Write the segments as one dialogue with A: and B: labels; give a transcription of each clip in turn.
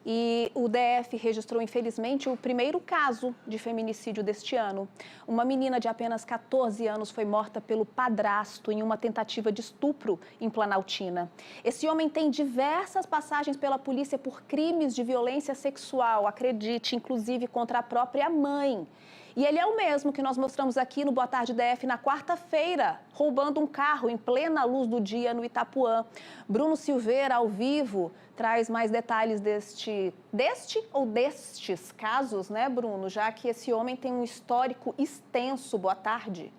A: E o DF registrou, infelizmente, o primeiro caso de feminicídio deste ano. Uma menina de apenas 14 anos foi morta pelo padrasto em uma tentativa de estupro em Planaltina. Esse homem tem diversas passagens pela polícia por crimes de violência sexual, acredite, inclusive contra a própria mãe. E ele é o mesmo que nós mostramos aqui no Boa Tarde DF na quarta-feira, roubando um carro em plena luz do dia no Itapuã. Bruno Silveira, ao vivo, traz mais detalhes destes casos, né, Bruno? Já que esse homem tem um histórico extenso. Boa tarde.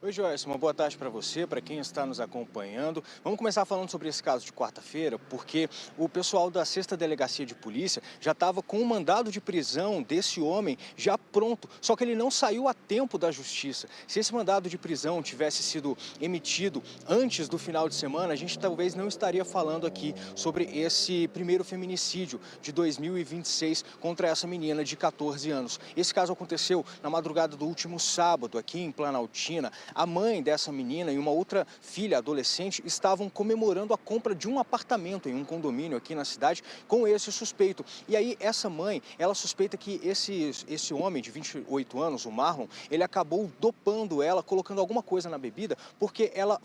B: Oi, Joyce, uma boa tarde para você, para quem está nos acompanhando. Vamos começar falando sobre esse caso de quarta-feira, porque o pessoal da 6ª Delegacia de Polícia já estava com o mandado de prisão desse homem já pronto, só que ele não saiu a tempo da justiça. Se esse mandado de prisão tivesse sido emitido antes do final de semana, a gente talvez não estaria falando aqui sobre esse primeiro feminicídio de 2026 contra essa menina de 14 anos. Esse caso aconteceu na madrugada do último sábado, aqui em Planaltina. A mãe dessa menina e uma outra filha adolescente estavam comemorando a compra de um apartamento em um condomínio aqui na cidade com esse suspeito. E aí essa mãe, ela suspeita que esse homem de 28 anos, o Marlon, ele acabou dopando ela, colocando alguma coisa na bebida, porque ela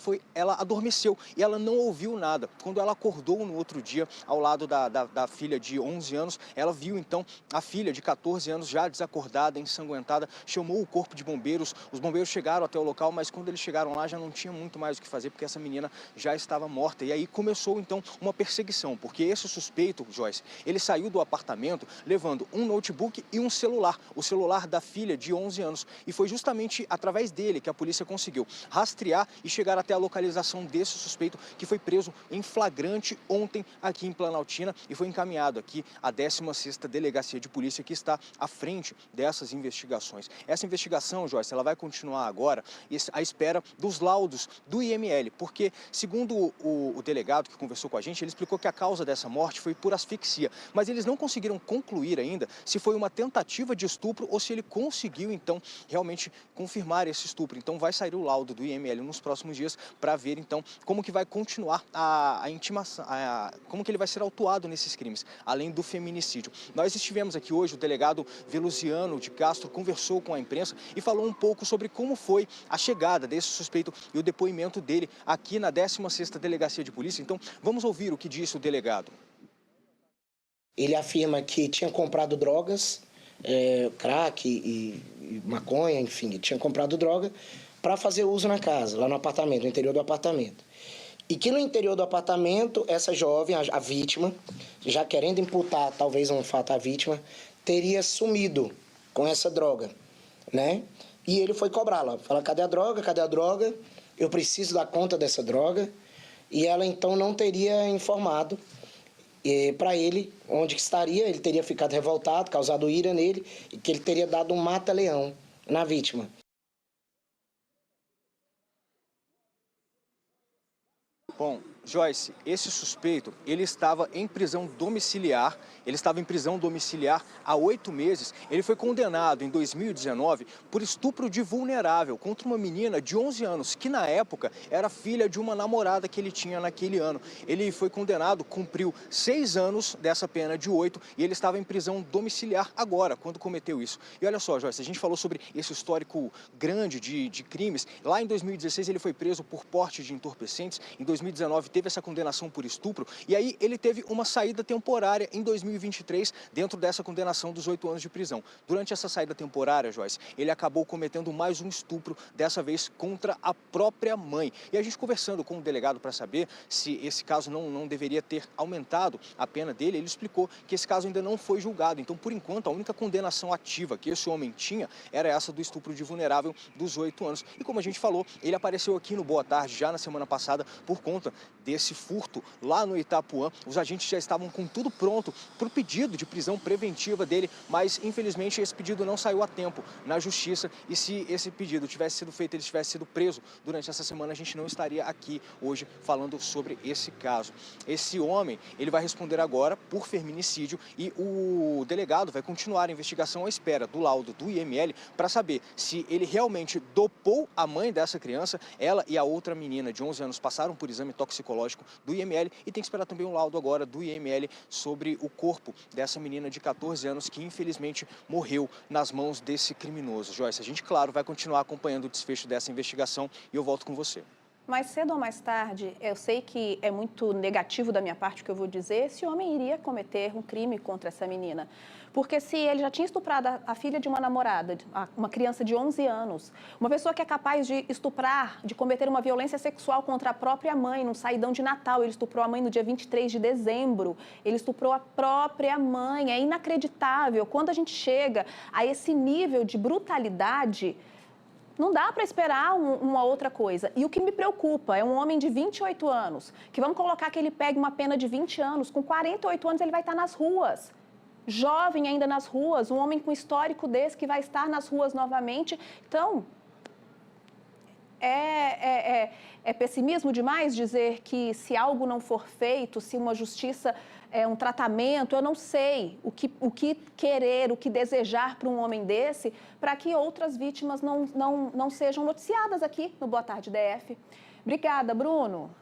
B: adormeceu e ela não ouviu nada. Quando ela acordou no outro dia, ao lado da filha de 11 anos, ela viu então a filha de 14 anos já desacordada, ensanguentada, chamou o corpo de bombeiros. Os bombeiros chegaram até o local, mas quando eles chegaram lá já não tinha muito mais o que fazer, porque essa menina já estava morta. E aí começou então uma perseguição, porque esse suspeito, Joyce, ele saiu do apartamento levando um notebook e um celular, o celular da filha de 11 anos. E foi justamente através dele que a polícia conseguiu rastrear e chegar até a localização desse suspeito, que foi preso em flagrante ontem aqui em Planaltina e foi encaminhado aqui à 16ª Delegacia de Polícia, que está à frente dessas investigações. Essa investigação, Joyce, ela vai continuar agora à espera dos laudos do IML, porque, segundo o delegado que conversou com a gente, ele explicou que a causa dessa morte foi por asfixia, mas eles não conseguiram concluir ainda se foi uma tentativa de estupro ou se ele conseguiu, então, realmente confirmar esse estupro. Então, vai sair o laudo do IML nos próximos dias para ver, então, como que vai continuar a intimação, como que ele vai ser autuado nesses crimes, além do feminicídio. Nós estivemos aqui hoje, o delegado Veluziano de Castro conversou com a imprensa e falou um pouco sobre como foi a chegada desse suspeito e o depoimento dele aqui na 16ª Delegacia de Polícia. Então, vamos ouvir o que disse o delegado.
C: Ele afirma que tinha comprado drogas, crack e maconha, enfim, tinha comprado droga para fazer uso na casa, lá no apartamento, no interior do apartamento. E que no interior do apartamento, essa jovem, a vítima, já querendo imputar talvez um fato à vítima, teria sumido com essa droga, né? E ele foi cobrá-la, fala, cadê a droga, cadê a droga? Eu preciso dar conta dessa droga. E ela então não teria informado para ele onde que estaria, ele teria ficado revoltado, causado ira nele, e que ele teria dado um mata-leão na vítima.
B: Bom, Joyce, esse suspeito, ele estava em prisão domiciliar, há 8 meses. Ele foi condenado em 2019 por estupro de vulnerável contra uma menina de 11 anos, que na época era filha de uma namorada que ele tinha naquele ano. Ele foi condenado, cumpriu 6 anos dessa pena de 8 e ele estava em prisão domiciliar agora, quando cometeu isso. E olha só, Joyce, a gente falou sobre esse histórico grande de crimes. Lá em 2016 ele foi preso por porte de entorpecentes, em 2019 teve essa condenação por estupro e aí ele teve uma saída temporária em 2023 dentro dessa condenação dos 8 anos de prisão. Durante essa saída temporária, Joyce, ele acabou cometendo mais um estupro, dessa vez contra a própria mãe. E a gente conversando com o delegado para saber se esse caso não deveria ter aumentado a pena dele, ele explicou que esse caso ainda não foi julgado. Então, por enquanto, a única condenação ativa que esse homem tinha era essa do estupro de vulnerável dos 8 anos. E como a gente falou, ele apareceu aqui no Boa Tarde já na semana passada por conta desse furto lá no Itapuã. Os agentes já estavam com tudo pronto para o pedido de prisão preventiva dele, mas infelizmente esse pedido não saiu a tempo na justiça e se esse pedido tivesse sido feito, ele tivesse sido preso durante essa semana, a gente não estaria aqui hoje falando sobre esse caso. Esse homem, ele vai responder agora por feminicídio e o delegado vai continuar a investigação à espera do laudo do IML para saber se ele realmente dopou a mãe dessa criança. Ela e a outra menina de 11 anos passaram por exame toxicológico toxicológico do IML e tem que esperar também o laudo agora do IML sobre o corpo dessa menina de 14 anos que infelizmente morreu nas mãos desse criminoso. Joyce, a gente, claro, vai continuar acompanhando o desfecho dessa investigação e eu volto com você.
A: Mais cedo ou mais tarde, eu sei que é muito negativo da minha parte o que eu vou dizer, esse homem iria cometer um crime contra essa menina. Porque se ele já tinha estuprado a filha de uma namorada, uma criança de 11 anos, uma pessoa que é capaz de estuprar, de cometer uma violência sexual contra a própria mãe num saidão de Natal, ele estuprou a mãe no dia 23 de dezembro, ele estuprou a própria mãe, é inacreditável. Quando a gente chega a esse nível de brutalidade, não dá para esperar uma outra coisa. E o que me preocupa é um homem de 28 anos, que vamos colocar que ele pegue uma pena de 20 anos, com 48 anos ele vai estar nas ruas. Jovem ainda nas ruas, um homem com histórico desse que vai estar nas ruas novamente. Então, é pessimismo demais dizer que se algo não for feito, se uma justiça, um tratamento, eu não sei o que querer, o que desejar para um homem desse, para que outras vítimas não sejam noticiadas aqui no Boa Tarde DF. Obrigada, Bruno.